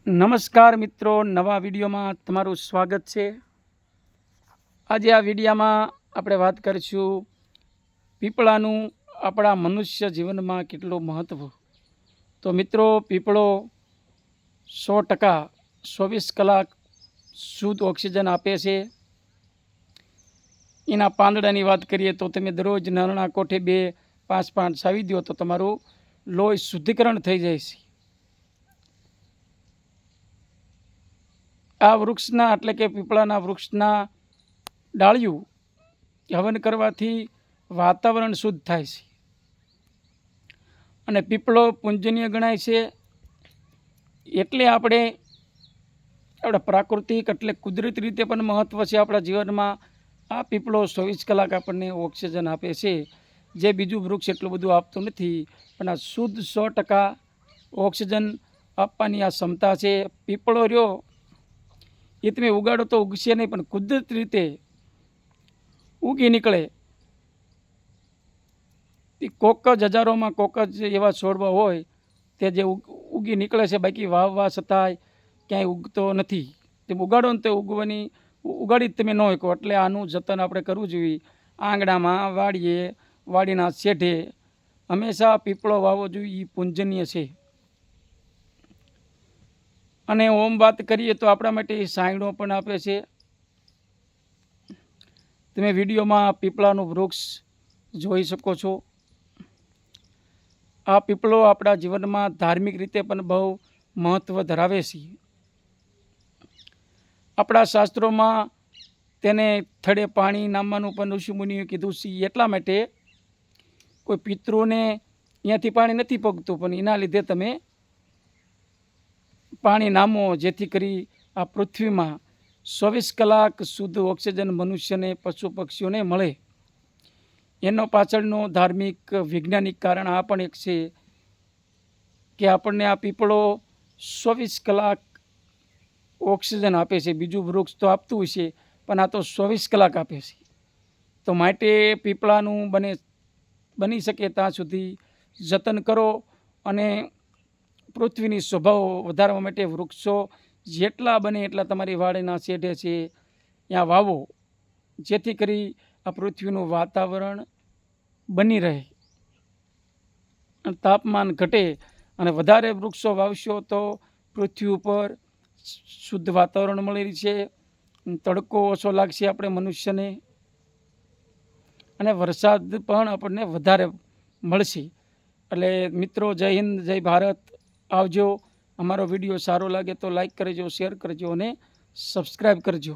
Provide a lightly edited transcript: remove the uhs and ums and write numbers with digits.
નમસ્કાર મિત્રો, નવા વિડીયોમાં તમારું સ્વાગત છે। આજે આ વિડીયોમાં આપણે વાત કરીશું પીપળાનું આપણા મનુષ્ય જીવનમાં કેટલું મહત્ત્વ। તો મિત્રો, પીપળો 100% 24 કલાક શુદ્ધ ઓક્સિજન આપે છે। એના પાંદડાની વાત કરીએ તો તમે દરરોજ નરણા કોઠે 2-5 પાન છાવી દો તો તમારું લોહી શુદ્ધિકરણ થઈ જાય છે। આ વૃક્ષના એટલે કે પીપળાના વૃક્ષના ડાળિયું હવન કરવાથી વાતાવરણ શુદ્ધ થાય છે અને પીપળો પૂજનીય ગણાય છે। એટલે આપણા પ્રાકૃતિક એટલે કુદરતી રીતે પણ મહત્ત્વ છે આપણા જીવનમાં। આ પીપળો 24 કલાક આપણને ઓક્સિજન આપે છે, જે બીજું વૃક્ષ એટલું બધું આપતું નથી, પણ આ શુદ્ધ 100% ઓક્સિજન આપવાની આ ક્ષમતા છે। પીપળો રહ્યો એ તમે ઉગાડો તો ઉગશે નહીં, પણ કુદરતી રીતે ઉગી નીકળે। એ કોક જ હજારોમાં કોક જ એવા છોડવા હોય તે જે ઉગી નીકળે છે, બાકી વાવવા છતાંય ક્યાંય ઉગતો નથી। તમે ઉગાડો ને તો ઉગાડી જ તમે ન શકો। એટલે આનું જતન આપણે કરવું જોઈએ। આંગણામાં, વાડીએ, વાડીના શેઢે હંમેશા પીપળો વાવવો જોઈએ, એ પૂજનીય છે। અને ઓમ વાત કરીએ તો આપણા માટે સાયણો પણ આપે છે। તમે વિડીયોમાં પીપળાનું વૃક્ષ જોઈ શકો છો। આ પીપળો આપણા જીવનમાં ધાર્મિક રીતે પણ બહુ મહત્ત્વ ધરાવે છે। આપણા શાસ્ત્રોમાં તેને થડે પાણી નામવાનું પણ ઋષિમુનિએ કીધું છે। એટલા માટે કોઈ પિતૃને અહીંયાથી પાણી નથી પગતું, પણ એના લીધે તમે પાણી નામો, જેથી કરી આ પૃથ્વીમાં 24 કલાક શુદ્ધ ઓક્સિજન મનુષ્યને, પશુ પક્ષીઓને મળે। એનો પાછળનો ધાર્મિક વૈજ્ઞાનિક કારણ આ પણ એક છે કે આપણને આ પીપળો 24 કલાક ઓક્સિજન આપે છે। બીજું વૃક્ષ તો આપતું હોય છે, પણ આ તો 24 કલાક આપે છે। તો માટે પીપળાનું બની શકે ત્યાં સુધી જતન કરો અને પૃથ્વીની શોભાઓ વધારવા માટે વૃક્ષો જેટલા બને એટલા તમારી વાડીના શેઢે છે ત્યાં વાવો, જેથી કરી આ પૃથ્વીનું વાતાવરણ બની રહે, તાપમાન ઘટે। અને વધારે વૃક્ષો વાવશો તો પૃથ્વી ઉપર શુદ્ધ વાતાવરણ મળી છે, તડકો ઓછો લાગશે આપણે મનુષ્યને, અને વરસાદ પણ આપણને વધારે મળશે। એટલે મિત્રો, જય હિન્દ, જય ભારત, આવજો। અમારો વિડીયો સારો લાગે તો લાઈક કરજો, શેર કરજો અને સબસ્ક્રાઈબ કરજો।